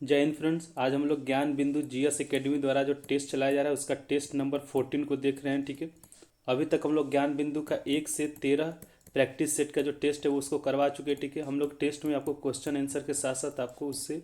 जय हिंद फ्रेंड्स। आज हम लोग ज्ञान बिंदु जीएस एकेडमी द्वारा जो टेस्ट चलाया जा रहा है उसका टेस्ट नंबर 14 को देख रहे हैं। ठीक है, अभी तक हम लोग ज्ञान बिंदु का 1 से 13 प्रैक्टिस सेट का जो टेस्ट है वो उसको करवा चुके हैं। ठीक है, हम लोग टेस्ट में आपको क्वेश्चन आंसर के साथ साथ आपको उससे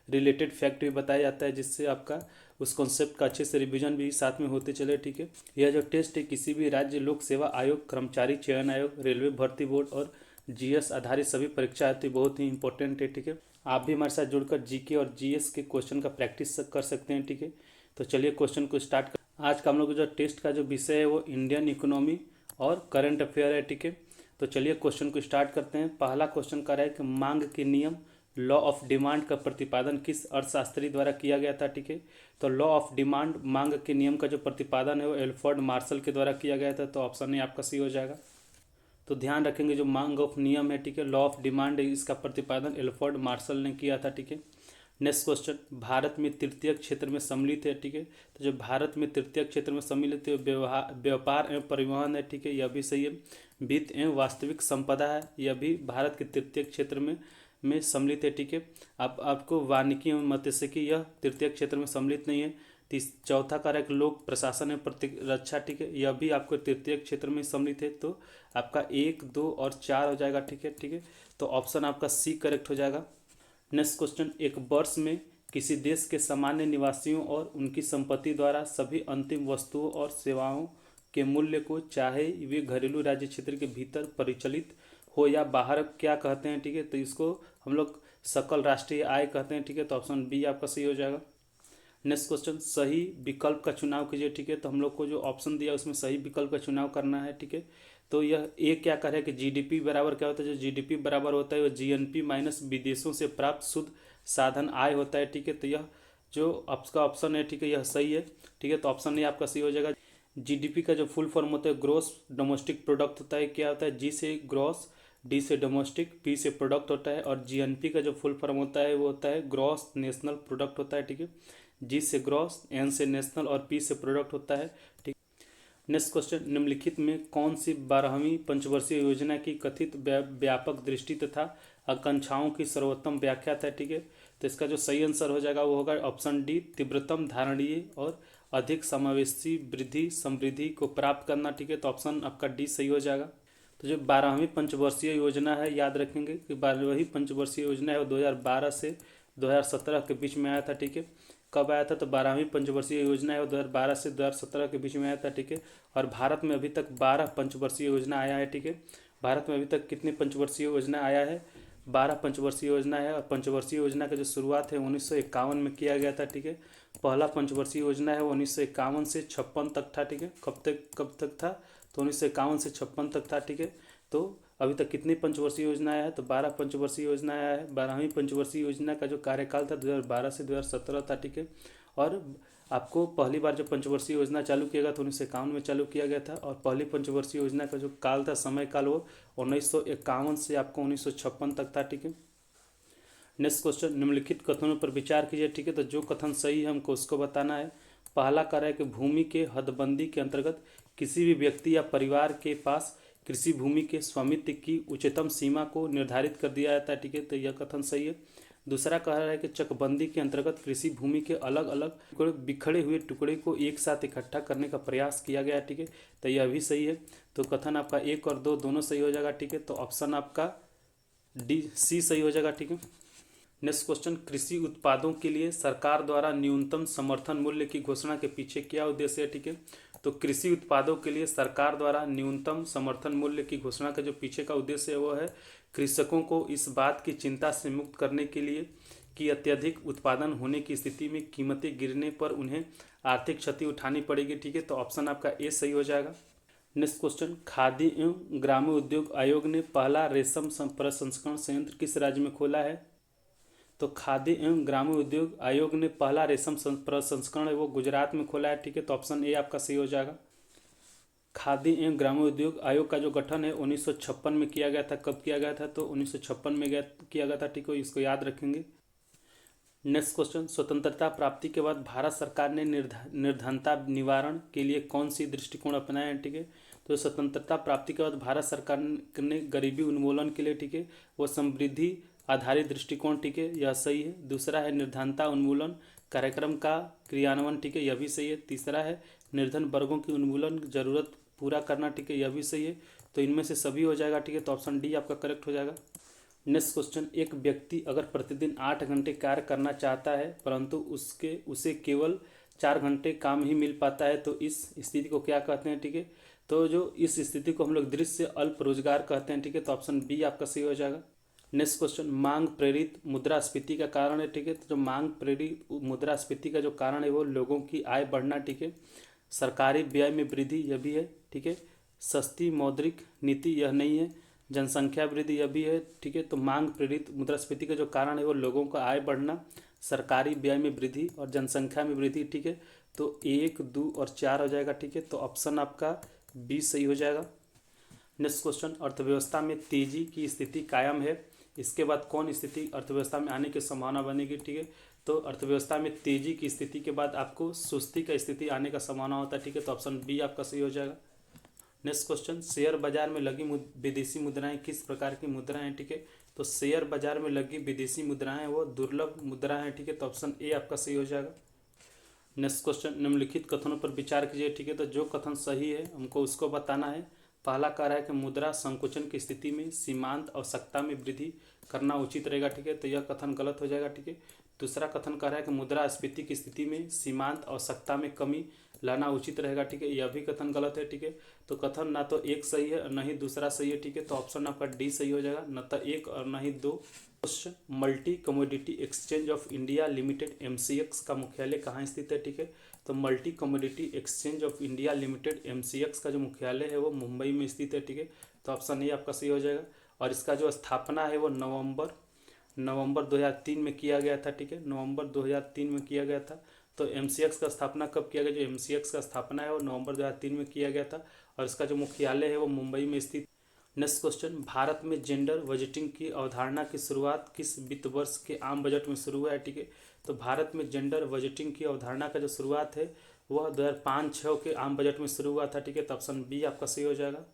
रिलेटेड फैक्ट भी बताया जाता है, जिससे आपका उस कॉन्सेप्ट का अच्छे से रिवीजन भी साथ में होते चले। ठीक है, यह जो टेस्ट है किसी भी राज्य लोक सेवा आयोग, कर्मचारी चयन आयोग, रेलवे भर्ती बोर्ड और जीएस आधारित सभी परीक्षा आती है, बहुत ही इंपॉर्टेंट है। ठीक है, आप भी हमारे साथ जुड़कर जीके और जीएस के क्वेश्चन का प्रैक्टिस कर सकते हैं। ठीक है, तो चलिए क्वेश्चन को स्टार्ट कर। आज का हम लोग जो टेस्ट का जो विषय है वो इंडियन इकोनॉमी और करंट अफेयर है। ठीक है, तो चलिए क्वेश्चन को स्टार्ट करते हैं। पहला क्वेश्चन कर रहा है कि मांग के नियम लॉ ऑफ डिमांड का प्रतिपादन किस अर्थशास्त्री द्वारा किया गया था। ठीक है, तो लॉ ऑफ डिमांड मांग के नियम का जो प्रतिपादन है वो एल्फ्रेड मार्शल के द्वारा किया गया था। तो ऑप्शन ए आपका सही हो जाएगा। तो ध्यान रखेंगे जो मांग ऑफ नियम है, ठीक है, लॉ ऑफ डिमांड है, इसका प्रतिपादन एल्फ्रेड मार्शल ने किया था। ठीक है, नेक्स्ट क्वेश्चन, भारत में तृतीय क्षेत्र में सम्मिलित है। ठीक है, तो जो भारत में तृतीय क्षेत्र में सम्मिलित है व्यापार एवं परिवहन है। ठीक है, यह भी सही है। वित्त एवं वास्तविक संपदा है, यह भी भारत के तृतीय क्षेत्र में सम्मिलित है। ठीक है, आपको वानिकी एवं मत्स्यिकी यह तृतीय क्षेत्र में सम्मिलित नहीं है। चौथा कारक लोक प्रशासन एवं प्रतिरक्षा, ठीक है, यह भी आपको तृतीय क्षेत्र में सम्मिलित है। तो आपका 1, 2 और 4 हो जाएगा। ठीक है, ठीक है, तो ऑप्शन आपका सी करेक्ट हो जाएगा। नेक्स्ट क्वेश्चन, एक वर्ष में किसी देश के सामान्य निवासियों और उनकी संपत्ति द्वारा सभी अंतिम वस्तुओं और सेवाओं के मूल्य को, चाहे वे घरेलू राज्य क्षेत्र के भीतर परिचालित हो या बाहर, क्या कहते हैं। ठीक है, तो इसको हम लोग सकल राष्ट्रीय आय कहते हैं। ठीक है, तो ऑप्शन बी आपका सही हो जाएगा। नेक्स्ट क्वेश्चन, सही विकल्प का चुनाव कीजिए। ठीक है, तो हम लोग को जो ऑप्शन दिया उसमें सही विकल्प का चुनाव करना है। ठीक है, तो यह एक क्या कर है कि जीडीपी बराबर क्या होता है, जो जीडीपी बराबर होता है वो जीएनपी माइनस विदेशों से प्राप्त शुद्ध साधन आय होता है। ठीक है, तो यह जो आपका ऑप्शन है, ठीक है, यह सही है। ठीक है, तो ऑप्शन ए आपका सही हो जाएगा। जीडीपी का जो फुल फॉर्म होता है ग्रोस डोमेस्टिक प्रोडक्ट होता है। क्या होता है, जी से ग्रॉस, डी से डोमेस्टिक, पी से प्रोडक्ट होता है। और जीएनपी का जो फुल फॉर्म होता है वो होता है ग्रॉस नेशनल प्रोडक्ट होता है। ठीक है, जी से ग्रॉस, एन से नेशनल और पी से प्रोडक्ट होता है। ठीक, नेक्स्ट क्वेश्चन, निम्नलिखित में कौन सी 12वीं पंचवर्षीय योजना की कथित व्यापक दृष्टि तथा आकांक्षाओं की सर्वोत्तम व्याख्या है। ठीक है, तो इसका जो सही आंसर हो जाएगा वो होगा ऑप्शन डी, तीव्रतम धारणीय और अधिक समावेशी वृद्धि समृद्धि को प्राप्त करना। ठीक है, तो ऑप्शन आपका डी सही हो जाएगा। तो जो 12वीं पंचवर्षीय योजना है, याद रखेंगे कि 12वीं पंचवर्षीय योजना है वो 2012 से 2017 के बीच में आया था। ठीक है, कब आया था, तो 12वीं पंचवर्षीय योजना है वो 2012 से 2017 के बीच में आया था। ठीक है, और भारत में अभी तक 12 पंचवर्षीय योजना आया है। ठीक है, भारत में अभी तक कितनी पंचवर्षीय योजना आया है, 12 पंचवर्षीय योजना है। और पंचवर्षीय योजना का जो शुरुआत है 1951 में किया गया था। ठीक है, पहला पंचवर्षीय योजना है वो 1951 से 56 तक था। ठीक है, कब तक था, तो 1951 से 56 तक था। ठीक है, तो अभी तक कितनी पंचवर्षीय योजना आया है, तो 12 पंचवर्षीय योजना आया है। 12वीं पंचवर्षीय योजना का जो कार्यकाल था 2012 से 2017 था। ठीक है, और आपको पहली बार जब पंचवर्षीय योजना चालू किया गया तो 1951 में चालू किया गया था। और पहली पंचवर्षीय योजना का जो काल था, समय काल, वो 1951 से आपको 1956 तक था। ठीक है, नेक्स्ट क्वेश्चन, निम्नलिखित कथनों पर विचार कीजिए। ठीक है, तो जो कथन सही है हमको उसको बताना है। पहला कार्य है कि भूमि के हदबंदी के अंतर्गत किसी भी व्यक्ति या परिवार के पास कृषि भूमि के स्वामित्व की उच्चतम सीमा को निर्धारित कर दिया जाता है। ठीक है, तो यह कथन सही है। दूसरा कह रहा है कि चकबंदी के अंतर्गत कृषि भूमि के अलग अलग बिखरे हुए टुकड़े को एक साथ इकट्ठा करने का प्रयास किया गया है। ठीक है, तो यह भी सही है। तो कथन आपका 1 और 2 दोनों सही हो जाएगा। ठीक है, तो ऑप्शन आपका डी सी सही हो जाएगा। ठीक है, नेक्स्ट क्वेश्चन, कृषि उत्पादों के लिए सरकार द्वारा न्यूनतम समर्थन मूल्य की घोषणा के पीछे क्या उद्देश्य है। ठीक है, तो कृषि उत्पादों के लिए सरकार द्वारा न्यूनतम समर्थन मूल्य की घोषणा का जो पीछे का उद्देश्य है वो है कृषकों को इस बात की चिंता से मुक्त करने के लिए कि अत्यधिक उत्पादन होने की स्थिति में कीमतें गिरने पर उन्हें आर्थिक क्षति उठानी पड़ेगी। ठीक है, तो ऑप्शन आपका ए सही हो जाएगा। नेक्स्ट क्वेश्चन, खादी एवं ग्रामीण उद्योग आयोग ने पहला रेशम प्रसंस्करण संयंत्र किस राज्य में खोला है, तो खादी एवं ग्रामीण उद्योग आयोग ने पहला रेशम प्रसंस्करण है वो गुजरात में खोला है। ठीक है, तो ऑप्शन ए आपका सही हो जाएगा। खादी एवं ग्रामीण उद्योग आयोग का जो गठन है 1956 में किया गया था। कब किया गया था, तो 1956 में किया गया था। ठीक है, इसको याद रखेंगे। नेक्स्ट क्वेश्चन, स्वतंत्रता प्राप्ति के बाद भारत सरकार ने निर्धनता निवारण के लिए कौन सी दृष्टिकोण अपनाया है। ठीक है, तो स्वतंत्रता प्राप्ति के बाद भारत सरकार ने गरीबी उन्मूलन के लिए, ठीक है, वो समृद्धि आधारित दृष्टिकोण, ठीक है, यह सही है। दूसरा है निर्धनता उन्मूलन कार्यक्रम का क्रियान्वयन, ठीक है, यह भी सही है। तीसरा है निर्धन वर्गों की उन्मूलन जरूरत पूरा करना, ठीक है, यह भी सही है। तो इनमें से सभी हो जाएगा, ठीक है, तो ऑप्शन डी आपका करेक्ट हो जाएगा। नेक्स्ट क्वेश्चन, एक व्यक्ति अगर प्रतिदिन 8 घंटे कार्य करना चाहता है परंतु उसे केवल 4 घंटे काम ही मिल पाता है तो इस स्थिति को क्या कहते हैं, ठीक है। तो जो इस स्थिति को हम लोग दृश्य अल्प रोजगार कहते हैं, ठीक है, तो ऑप्शन बी आपका सही हो जाएगा। नेक्स्ट क्वेश्चन, मांग प्रेरित मुद्रास्फीति का कारण है, ठीक है, तो जो मांग प्रेरित मुद्रास्फीति का जो कारण है वो लोगों की आय बढ़ना, ठीक है। सरकारी व्यय में वृद्धि, यह भी है, ठीक है। सस्ती मौद्रिक नीति, यह नहीं है। जनसंख्या वृद्धि, यह भी है, ठीक है। तो मांग प्रेरित मुद्रास्फीति का जो कारण है वो लोगों का आय बढ़ना, सरकारी व्यय में वृद्धि और जनसंख्या में वृद्धि, ठीक है। तो 1, 2 और 4 हो जाएगा, ठीक है। तो ऑप्शन आपका बी सही हो जाएगा। नेक्स्ट क्वेश्चन, अर्थव्यवस्था में तेजी की स्थिति कायम है, इसके बाद कौन स्थिति अर्थव्यवस्था में आने की संभावना बनेगी, ठीक है। तो अर्थव्यवस्था में तेजी की स्थिति के बाद आपको सुस्ती का स्थिति आने का संभावना होता है, ठीक है। तो ऑप्शन बी आपका सही हो जाएगा। नेक्स्ट क्वेश्चन, शेयर बाजार में लगी विदेशी मुद्राएं किस प्रकार की मुद्राएं हैं, ठीक है। तो शेयर बाजार में लगी विदेशी मुद्राएं वो दुर्लभ मुद्राएं हैं, ठीक है। तो ऑप्शन ए आपका सही हो जाएगा। नेक्स्ट क्वेश्चन, निम्नलिखित कथनों पर विचार कीजिए, ठीक है। तो जो कथन सही है हमको उसको बताना है। पहला कह रहा है कि मुद्रा संकुचन की स्थिति में सीमांत आवश्यकता में वृद्धि करना उचित रहेगा, ठीक है। तो यह कथन गलत हो जाएगा, ठीक है। दूसरा कथन कह रहा है कि मुद्रास्फीति की स्थिति में सीमांत आवश्यकता में कमी लाना उचित रहेगा, ठीक है, यह भी कथन गलत है, ठीक है। तो कथन ना तो एक सही है और न ही दूसरा सही है, ठीक है। तो ऑप्शन आपका डी सही हो जाएगा, न तो एक और न ही दो। Question, multi commodity exchange of India limited MCX का मुख्यालय कहाँ स्थित है, ठीक है। तो multi commodity exchange of India limited MCX का जो मुख्यालय है वो मुंबई में स्थित है, ठीक है। तो ऑप्शन ए आपका सही हो जाएगा। और इसका जो स्थापना है वो नवंबर 2003 में किया गया था, ठीक है, नवंबर 2003 में किया गया था। तो MCX का स्थापना कब किया गया? जो MCX का स्थापना है वो नवंबर 2003 में किया गया था और इसका जो मुख्यालय है वो मुंबई में स्थित। नेक्स्ट क्वेश्चन, भारत में जेंडर बजटिंग की अवधारणा की शुरुआत किस वित्त वर्ष के आम बजट में शुरू हुआ है, ठीक है। तो भारत में जेंडर बजटिंग की अवधारणा का जो शुरुआत है वह 2005-06 के आम बजट में शुरू हुआ था, ठीक है। तो ऑप्शन बी आपका सही हो जाएगा।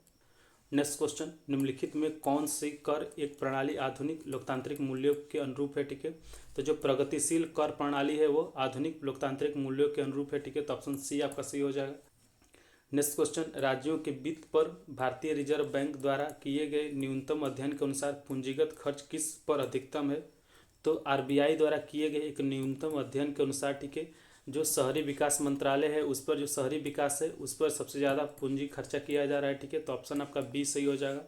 नेक्स्ट क्वेश्चन, निम्नलिखित में कौन सी कर एक प्रणाली आधुनिक लोकतांत्रिक मूल्यों के अनुरूप है, ठीक है। तो जो प्रगतिशील कर प्रणाली है वो आधुनिक लोकतांत्रिक मूल्यों के अनुरूप है, ठीक है। तो ऑप्शन सी आपका सही हो जाएगा। नेक्स्ट क्वेश्चन, राज्यों के वित्त पर भारतीय रिजर्व बैंक द्वारा किए गए न्यूनतम अध्ययन के अनुसार पूंजीगत खर्च किस पर अधिकतम है। तो RBI द्वारा किए गए एक न्यूनतम अध्ययन के अनुसार, ठीक है, जो शहरी विकास मंत्रालय है उस पर, जो शहरी विकास है उस पर सबसे ज़्यादा पूंजी खर्चा किया जा रहा है, ठीक है। तो ऑप्शन आपका बी सही हो जाएगा।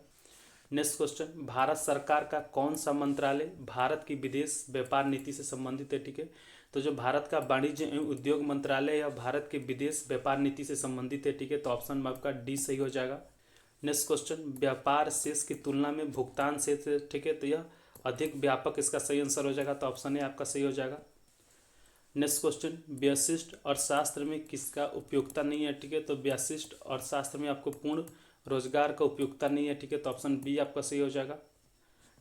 नेक्स्ट क्वेश्चन, भारत सरकार का कौन सा मंत्रालय भारत की विदेश व्यापार नीति से संबंधित है, ठीक है। तो जो भारत का वाणिज्य एवं उद्योग मंत्रालय या भारत के विदेश व्यापार नीति से संबंधित है, ठीक है। तो ऑप्शन आपका डी सही हो जाएगा। नेक्स्ट क्वेश्चन, व्यापार शेष की तुलना में भुगतान शेष, ठीक है, तो यह अधिक व्यापक इसका सही आंसर हो जाएगा। तो ऑप्शन ए आपका सही हो जाएगा। नेक्स्ट क्वेश्चन, व्यशिष्ट अर्थशास्त्र में किसका उपयोगिता नहीं है, ठीक है। तो व्यशिष्ट अर्थशास्त्र में आपको पूर्ण रोजगार का उपयोगिता नहीं है, ठीक है। तो ऑप्शन बी आपका सही हो जाएगा।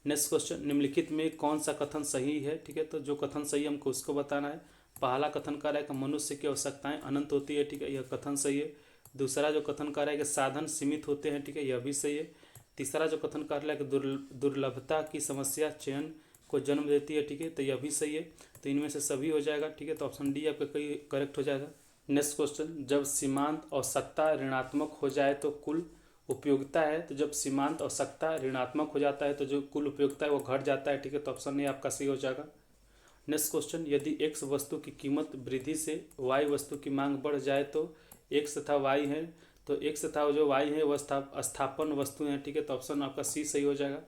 नेक्स्ट क्वेश्चन, निम्नलिखित में कौन सा कथन सही है, ठीक है। तो जो कथन सही है हमको उसको बताना है। पहला कथन कह रहा है कि मनुष्य की आवश्यकताएं अनंत होती है, ठीक है, यह कथन सही है। दूसरा जो कथन कह रहा है कि साधन सीमित होते हैं, ठीक है, यह भी सही है। तीसरा जो कथन कह रहा है कि दुर्लभता की समस्या चयन को जन्म देती है, ठीक है, तो यह भी सही है। तो इनमें से सभी हो जाएगा, ठीक है। तो ऑप्शन डी आपका करेक्ट हो जाएगा। नेक्स्ट क्वेश्चन, जब सीमांत आवश्यकता ऋणात्मक हो जाए तो कुल उपयोगिता है, तो जब सीमांत आवश्यकता ऋणात्मक हो जाता है तो जो कुल उपयोगिता है वो घट जाता है, ठीक है। तो ऑप्शन ए आपका सही हो जाएगा। नेक्स्ट क्वेश्चन, यदि X वस्तु की कीमत वृद्धि से Y वस्तु की मांग बढ़ जाए तो X तथा Y है, तो X तथा जो Y है वह स्थापन वस्तु है, ठीक है। तो ऑप्शन आपका सी सही हो जाएगा।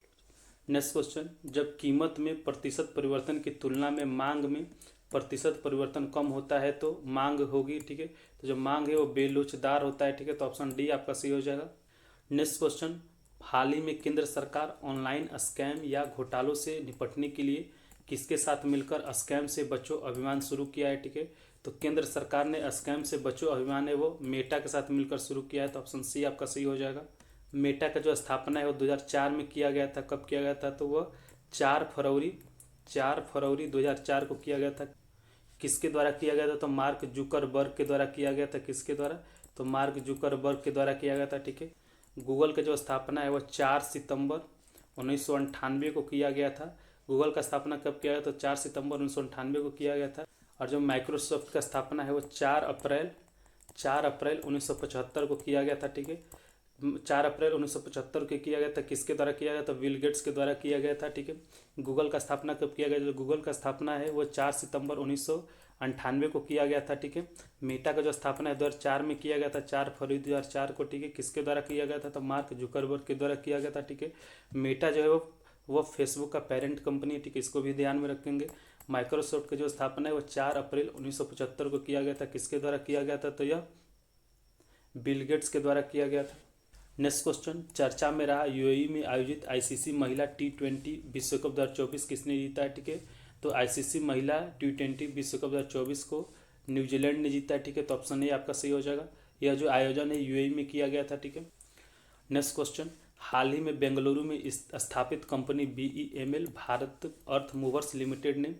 नेक्स्ट क्वेश्चन, जब कीमत में प्रतिशत परिवर्तन की तुलना में मांग में प्रतिशत परिवर्तन कम होता है तो मांग होगी, ठीक है। तो जो मांग है वो बेलोचदार होता है, ठीक है। तो ऑप्शन डी आपका सही हो जाएगा। नेक्स्ट क्वेश्चन, हाल ही में केंद्र सरकार ऑनलाइन स्कैम या घोटालों से निपटने के लिए किसके साथ मिलकर स्कैम से बचो अभियान शुरू किया है, ठीक है। तो केंद्र सरकार ने स्कैम से बचो अभियान है वो मेटा के साथ मिलकर शुरू किया है। तो ऑप्शन सी आपका सही हो जाएगा। मेटा का जो स्थापना है वो 2004 में किया गया था। कब किया गया था? तो वह 4 फरवरी 2004 को किया गया था। किसके द्वारा किया गया था? तो मार्क जुकरबर्ग के द्वारा किया गया था। किसके द्वारा? तो मार्क जुकरबर्ग के द्वारा किया गया था, ठीक है। गूगल का जो स्थापना है वह 4 सितंबर 1998 को किया गया था। गूगल का स्थापना कब किया गया? तो 4 सितंबर 1998 को किया गया था। और जो माइक्रोसॉफ्ट का स्थापना है वो 4 अप्रैल 1975 को किया गया था। ठीक है, 4 अप्रैल 1975 को किया गया था। किसके द्वारा किया गया था? बिल गेट्स के द्वारा किया गया था। ठीक है, गूगल का स्थापना कब किया गया? जो गूगल का स्थापना है वो 4 सितंबर 1998 को किया गया था। ठीक है, मेटा का जो स्थापना है 2004 में किया गया था, 4 फरवरी 2004 को। ठीक है, किसके द्वारा किया गया था? तो मार्क जुकरबर्ग के द्वारा किया गया था। ठीक है, मेटा जो है वो फेसबुक का पेरेंट कंपनी है। ठीक है, इसको भी ध्यान में रखेंगे। माइक्रोसॉफ्ट की जो स्थापना है वो 4 अप्रैल 1975 को किया गया था। किसके द्वारा किया गया था? तो यह बिल गेट्स के द्वारा किया गया था। नेक्स्ट क्वेश्चन, चर्चा में रहा यूएई में आयोजित आईसीसी महिला T20 विश्व कप 2024 किसने जीता है? ठीक है, तो आईसीसी महिला T20 विश्व कप 2024 को न्यूजीलैंड ने जीता है। ठीक है, तो ऑप्शन ए आपका सही हो जाएगा। यह जो आयोजन है यूएई में किया गया था। ठीक है, नेक्स्ट क्वेश्चन, हाल ही में बेंगलुरु में स्थापित कंपनी BEML भारत अर्थ मूवर्स लिमिटेड ने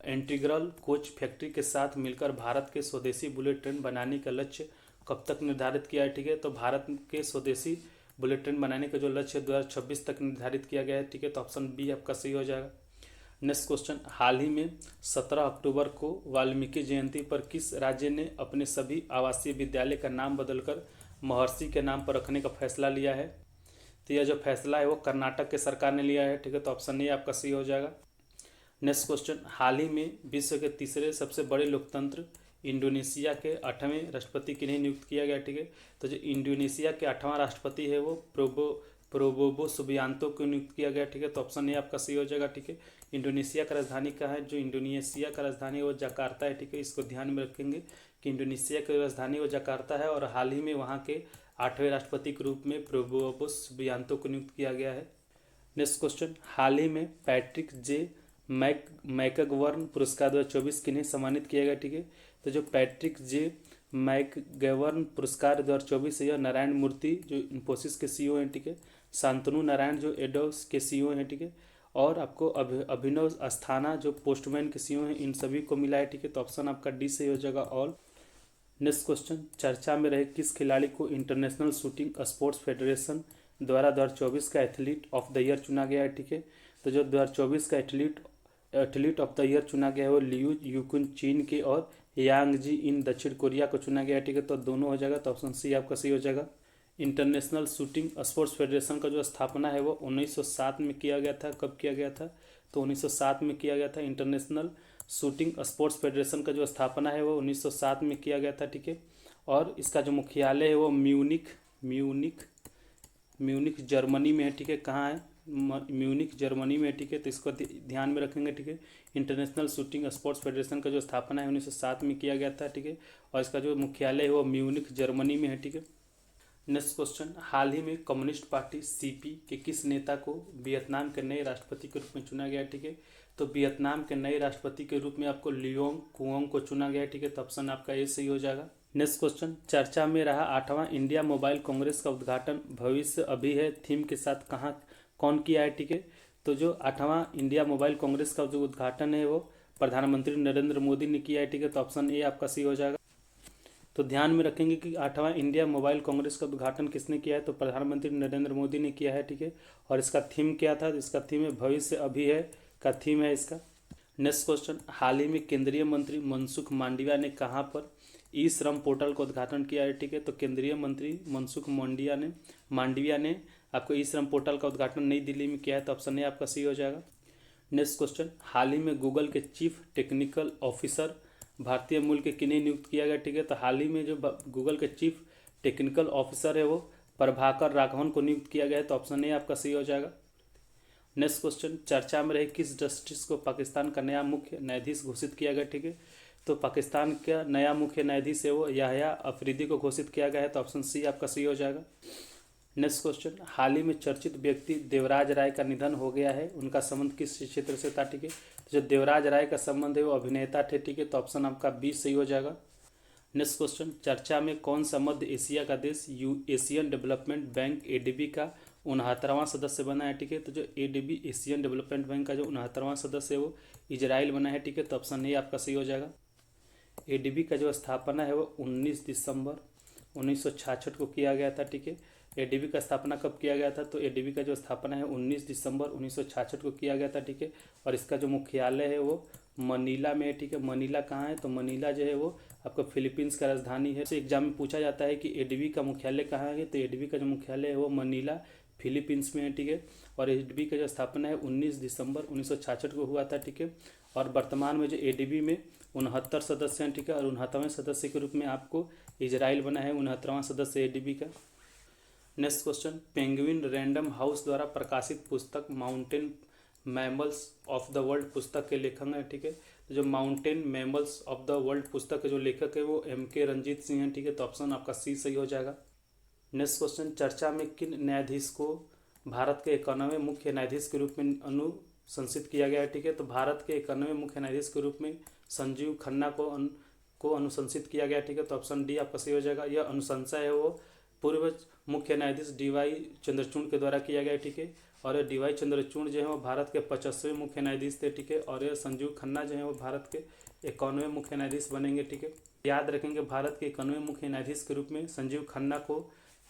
इंटीग्रल कोच फैक्ट्री के साथ मिलकर भारत के स्वदेशी बुलेट ट्रेन बनाने का लक्ष्य कब तक निर्धारित किया है? ठीक है, तो भारत के स्वदेशी बुलेट ट्रेन बनाने का जो लक्ष्य 2026 तक निर्धारित किया गया है। ठीक है, तो ऑप्शन बी आपका सही हो जाएगा। नेक्स्ट क्वेश्चन, हाल ही में 17 अक्टूबर को वाल्मीकि जयंती पर किस राज्य ने अपने सभी आवासीय विद्यालय का नाम बदलकर महर्षि के नाम पर रखने का फैसला लिया है? तो यह जो फैसला है वो कर्नाटक के सरकार ने लिया है। ठीक है, तो ऑप्शन ए आपका सही हो जाएगा। नेक्स्ट क्वेश्चन, हाल ही में विश्व के तीसरे सबसे बड़े लोकतंत्र इंडोनेशिया के 8वें राष्ट्रपति किन्हें नियुक्त किया गया? ठीक है, तो जो इंडोनेशिया के 8वां राष्ट्रपति है वो प्रोबोवो सुबियांतो को नियुक्त किया गया। ठीक है, तो ऑप्शन ए आपका सही हो जाएगा। ठीक है, इंडोनेशिया का राजधानी कहाँ है? जो इंडोनेशिया का राजधानी है वो जकार्ता है। ठीक है, इसको ध्यान में रखेंगे कि इंडोनेशिया की राजधानी वो जकार्ता है और हाल ही में वहाँ के 8वें राष्ट्रपति के रूप में प्रोबोवो सुबियांतो को नियुक्त किया गया है। नेक्स्ट क्वेश्चन, हाल ही में पैट्रिक जे मैकगवर्न पुरस्कार 2024 किन्हें सम्मानित किया गया? ठीक है, तो जो पैट्रिक जे मैकगवर्न पुरस्कार 2024 है यह नारायण मूर्ति जो इन्फोसिस के CEO हैं। ठीक है, शांतनु नारायण जो एडोस के CEO हैं। ठीक है, और आपको अभिनव अस्थाना जो पोस्टमैन के CEO हैं, इन सभी को मिला है। ठीक है, तो ऑप्शन आपका डी सही हो जाएगा ऑल। नेक्स्ट क्वेश्चन, चर्चा में रहे किस खिलाड़ी को इंटरनेशनल शूटिंग स्पोर्ट्स फेडरेशन द्वारा 2024 का एथलीट ऑफ द ईयर चुना गया है? ठीक है, तो जो 2024 का एथलीट ऑफ द ईयर चुना गया है वो लियू यूकुन चीन के और यांग जी इन दक्षिण कोरिया को चुना गया है। ठीक है, तो दोनों हो जाएगा, तो ऑप्शन सी आपका सही हो जाएगा। इंटरनेशनल शूटिंग स्पोर्ट्स फेडरेशन का जो स्थापना है वो 1907 में किया गया था। कब किया गया था? तो 1907 में किया गया था। इंटरनेशनल शूटिंग स्पोर्ट्स फेडरेशन का जो स्थापना है वो 1907 में किया गया था। ठीक है, और इसका जो मुख्यालय है वो म्यूनिख जर्मनी में है। ठीक है, कहाँ है? म्यूनिख जर्मनी में है। ठीक है, तो इसको ध्यान में रखेंगे। ठीक है, इंटरनेशनल शूटिंग स्पोर्ट्स फेडरेशन का जो स्थापना है 1907 में किया गया था। ठीक है, और इसका जो मुख्यालय है वो म्यूनिख जर्मनी में है। ठीक है, नेक्स्ट क्वेश्चन, हाल ही में कम्युनिस्ट पार्टी CP के किस नेता को वियतनाम के नए राष्ट्रपति के रूप में चुना गया? ठीक है, तो वियतनाम के नए राष्ट्रपति के रूप में आपको लियोंग कुओंग को चुना गया। ठीक है, तो ऑप्शन आपका ए सही हो जाएगा। नेक्स्ट क्वेश्चन, चर्चा में रहा 8वां इंडिया मोबाइल कांग्रेस का उद्घाटन भविष्य अभी है थीम के साथ कौन किया है? ठीक है, तो जो 8वां इंडिया मोबाइल कांग्रेस का जो उद्घाटन है वो प्रधानमंत्री नरेंद्र मोदी ने किया है। ठीक है, तो ऑप्शन ए आपका सही हो जाएगा। तो ध्यान में रखेंगे कि 8वां इंडिया मोबाइल कांग्रेस का उद्घाटन किसने किया है? तो प्रधानमंत्री नरेंद्र मोदी ने किया है। ठीक है, और इसका थीम क्या था? इसका थीम है भविष्य अभी है का थीम है इसका। नेक्स्ट क्वेश्चन, हाल ही में केंद्रीय मंत्री मनसुख मांडविया ने कहाँ पर ई श्रम पोर्टल का उद्घाटन किया है? ठीक है, तो केंद्रीय मंत्री मनसुख मांडविया ने आपको ई श्रम पोर्टल का उद्घाटन नई दिल्ली में किया है। तो ऑप्शन ए आपका सही हो जाएगा। नेक्स्ट क्वेश्चन, हाल ही में गूगल के चीफ टेक्निकल ऑफिसर भारतीय मूल के किन्हें नियुक्त किया गया? ठीक है, तो हाल ही में जो गूगल के चीफ टेक्निकल ऑफिसर है वो प्रभाकर राघवन को नियुक्त किया गया है। तो ऑप्शन ए आपका सही हो जाएगा। नेक्स्ट क्वेश्चन, चर्चा में रहे किस जस्टिस को पाकिस्तान का नया मुख्य न्यायाधीश घोषित किया गया? ठीक है, तो पाकिस्तान का नया मुख्य न्यायाधीश है वो याह्या अफरीदी को घोषित किया गया है। तो ऑप्शन सी आपका सही हो जाएगा। नेक्स्ट क्वेश्चन, हाल ही में चर्चित व्यक्ति देवराज राय का निधन हो गया है, उनका संबंध किस क्षेत्र से था? ठीक है, तो जो देवराज राय का संबंध है वो अभिनेता थे। ठीक है, तो ऑप्शन आपका बी सही हो जाएगा। नेक्स्ट क्वेश्चन, चर्चा में कौन सा मध्य एशिया का देश एशियन डेवलपमेंट बैंक ADB का 69वां सदस्य बना है? ठीक है, तो जो ADB एशियन डेवलपमेंट बैंक का जो 69वां सदस्य है वो इजराइल बना है। ठीक है, तो ऑप्शन ए आपका सही हो जाएगा। ADB का जो स्थापना है वो 19 दिसंबर 1966 को किया गया था। ठीक है, एडीबी का स्थापना कब किया गया था? तो एडीबी का जो स्थापना है 19 दिसंबर 1966 को किया गया था, ठीक है। और इसका जो मुख्यालय है वो मनीला में है, ठीक है। मनीला कहाँ है? तो मनीला जो है वो आपका फिलीपींस का राजधानी है। तो एग्जाम में पूछा जाता है कि एडीबी का मुख्यालय कहाँ है? तो एडीबी का जो मुख्यालय है वो मनीला फिलीपींस में है, ठीक है। और एडीबी का जो स्थापना है 19 दिसंबर 1966 को हुआ था, ठीक है। और वर्तमान में जो एडीबी में 69 सदस्य हैं, ठीक है। और 69वें सदस्य के रूप में आपको इजराइल बना है 69वां सदस्य एडीबी का। Next question, penguin random house द्वारा प्रकाशित पुस्तक mountain mammals of the world पुस्तक के लेखक हैं, ठीक है। तो जो mountain mammals of the world पुस्तक के जो लेखक है वो MK रंजीत सिंह हैं, ठीक है। तो ऑप्शन आपका सी सही हो जाएगा। नेक्स्ट क्वेश्चन, चर्चा में किन न्यायाधीश को भारत के 91वें मुख्य न्यायाधीश के रूप में अनुशंसित किया गया है, ठीक है। तो भारत के 91वें मुख्य न्यायाधीश के रूप में संजीव खन्ना को अनुशंसित किया गया, ठीक है। तो ऑप्शन डी आपका सही हो जाएगा। यह अनुशंसा है वो पूर्व मुख्य न्यायाधीश DY चंद्रचूड़ के द्वारा किया गया, ठीक है। और DY चंद्रचूड़ जो है वो भारत के 50वें मुख्य न्यायाधीश थे, ठीक है। और यह संजीव खन्ना जो है वो भारत के 91वें मुख्य न्यायाधीश बनेंगे, ठीक है। याद रखेंगे भारत के 91वें मुख्य न्यायाधीश के रूप में संजीव खन्ना को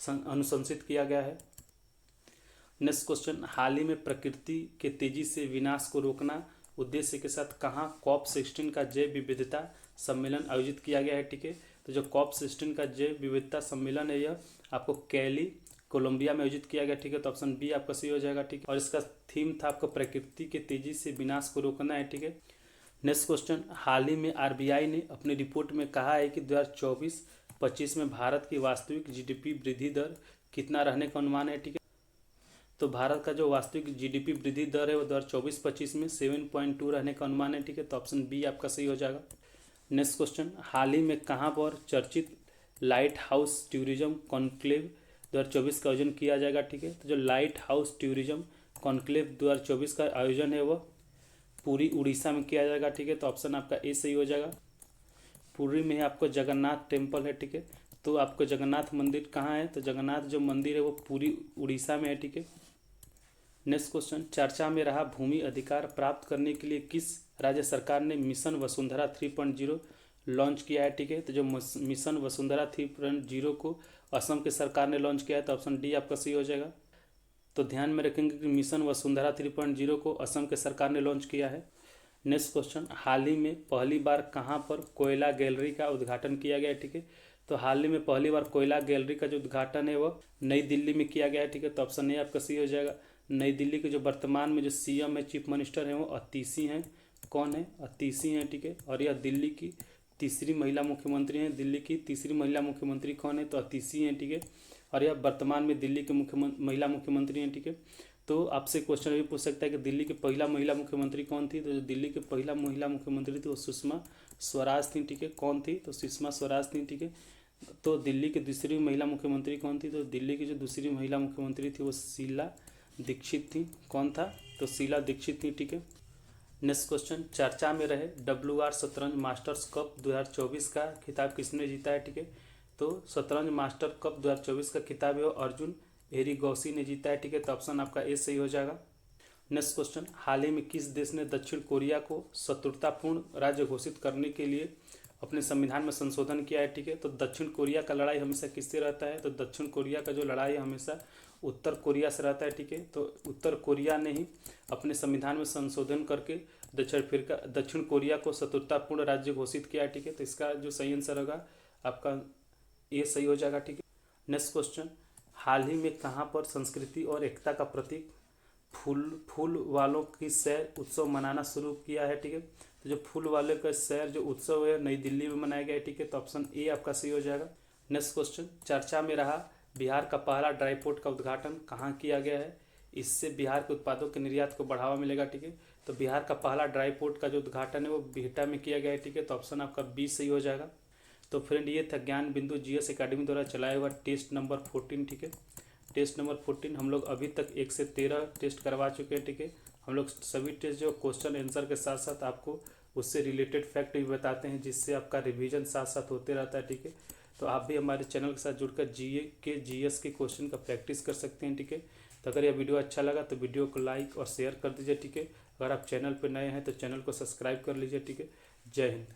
अनुशंसित किया गया है। नेक्स्ट क्वेश्चन, हाल ही में प्रकृति के तेजी से विनाश को रोकना उद्देश्य के साथ कहाँ COP16 का जैव विविधता सम्मेलन आयोजित किया गया है, ठीक है। तो जो COP16 का जैव विविधता सम्मेलन है यह आपको कैली कोलंबिया में आयोजित किया गया, ठीक है। तो ऑप्शन बी आपका सही हो जाएगा, ठीक है। और इसका थीम था आपको प्रकृति के तेजी से विनाश को रोकना है, ठीक है। नेक्स्ट क्वेश्चन, हाल ही में RBI ने अपनी रिपोर्ट में कहा है कि 2024-25 में भारत की वास्तविक GDP वृद्धि दर कितना रहने का अनुमान है, ठीक है। तो भारत का जो वास्तविक GDP वृद्धि दर है वो 2024-25 में 7.2 रहने का अनुमान है, ठीक है। तो ऑप्शन बी आपका सही हो जाएगा। नेक्स्ट क्वेश्चन, हाल ही में कहाँ पर चर्चित लाइट हाउस टूरिज्म कॉन्क्लेव 2024 का आयोजन किया जाएगा, ठीक है। तो जो लाइट हाउस टूरिज्म कॉन्क्लेव 2024 का आयोजन है वह पूरी उड़ीसा में किया जाएगा, ठीक है। तो ऑप्शन आपका ए सही हो जाएगा। पुरी में आपको जगन्नाथ टेम्पल है, ठीक है। तो आपको जगन्नाथ मंदिर कहाँ है? तो जगन्नाथ जो मंदिर है वो पूरी उड़ीसा में है, ठीक है। नेक्स्ट क्वेश्चन, चर्चा में रहा भूमि अधिकार प्राप्त करने के लिए किस राज्य सरकार ने मिशन वसुंधरा 3.0 लॉन्च किया है, ठीक है। तो जो मिशन वसुंधरा 3.0 को असम की सरकार ने लॉन्च किया है, तो ऑप्शन डी आपका सही हो जाएगा। तो ध्यान में रखेंगे कि मिशन वसुंधरा 3.0 को असम के सरकार ने लॉन्च किया है। नेक्स्ट क्वेश्चन, हाल ही में पहली बार कहाँ पर कोयला गैलरी का उद्घाटन किया गया है, ठीक है। तो हाल ही में पहली बार कोयला गैलरी का जो उद्घाटन है वो नई दिल्ली में किया गया है, ठीक है। तो ऑप्शन ए आपका सही हो जाएगा। नई दिल्ली के जो वर्तमान में जो CM है, चीफ मिनिस्टर हैं, वो अतीसी हैं। कौन है? अतीसी हैं, ठीक है। और यह दिल्ली की तीसरी महिला मुख्यमंत्री हैं। दिल्ली की तीसरी महिला मुख्यमंत्री कौन है? तो अतीसी हैं, ठीक है। और यह वर्तमान में दिल्ली के महिला मुख्यमंत्री हैं, ठीक है। तो आपसे क्वेश्चन भी पूछ सकता है कि दिल्ली की पहला महिला मुख्यमंत्री कौन थी? तो जो दिल्ली की पहला महिला मुख्यमंत्री थी वो सुषमा स्वराज थी, ठीक है। कौन थी? तो सुषमा स्वराज थी, ठीक है। तो दिल्ली की दूसरी महिला मुख्यमंत्री कौन थी? तो दिल्ली की जो दूसरी महिला मुख्यमंत्री थी वो शीला दीक्षित थी। कौन था? तो शीला दीक्षित थी, ठीक है। नेक्स्ट क्वेश्चन, चर्चा में रहे WR शतरंज मास्टर्स कप 2024 का खिताब किसने जीता है, ठीक है। तो शतरंज मास्टर कप 2024 का खिताब है अर्जुन एरिगौसी ने जीता है, ठीक है। तो ऑप्शन आपका ए सही हो जाएगा। नेक्स्ट क्वेश्चन, हाल ही में किस देश ने दक्षिण कोरिया को शत्रुतापूर्ण राज्य घोषित करने के लिए अपने संविधान में संशोधन किया है, ठीक है। तो दक्षिण कोरिया का लड़ाई हमेशा किससे रहता है? तो दक्षिण कोरिया का जो लड़ाई हमेशा उत्तर कोरिया से रहता है, ठीक है। तो उत्तर कोरिया ने ही अपने संविधान में संशोधन करके दक्षिण कोरिया को शत्रुतापूर्ण राज्य घोषित किया है, ठीक है। तो इसका जो सही आंसर होगा आपका ये सही हो जाएगा, ठीक है। नेक्स्ट क्वेश्चन, हाल ही में कहाँ पर संस्कृति और एकता का प्रतीक फूल वालों की सैर उत्सव मनाना शुरू किया है, ठीक है। तो जो फूल वाले का सैर जो उत्सव है नई दिल्ली में मनाया गया है, ठीक है। तो ऑप्शन ए आपका सही हो जाएगा। नेक्स्ट क्वेश्चन, चर्चा में रहा बिहार का पहला ड्राई पोर्ट का उद्घाटन कहाँ किया गया है? इससे बिहार के उत्पादों के निर्यात को बढ़ावा मिलेगा, ठीक है। तो बिहार का पहला ड्राई पोर्ट का जो उद्घाटन है वो बिहटा में किया गया है, ठीक है। तो ऑप्शन आपका बी सही हो जाएगा। तो फ्रेंड ये था ज्ञान बिंदु GS एकेडमी द्वारा चलाया हुआ टेस्ट नंबर 14, ठीक है। टेस्ट नंबर 14 हम लोग अभी तक 1 से 13 टेस्ट करवा चुके हैं, ठीक है। हम लोग सभी टेस्ट जो क्वेश्चन आंसर के साथ साथ आपको उससे रिलेटेड फैक्ट भी बताते हैं, जिससे आपका रिवीजन साथ साथ होते रहता है, ठीक है। तो आप भी हमारे चैनल के साथ जुड़कर GS के क्वेश्चन का प्रैक्टिस कर सकते हैं, ठीक है। तो अगर यह वीडियो अच्छा लगा तो वीडियो को लाइक और शेयर कर दीजिए, ठीक है। अगर आप चैनल पर नए हैं तो चैनल को सब्सक्राइब कर लीजिए, ठीक है। जय हिंद।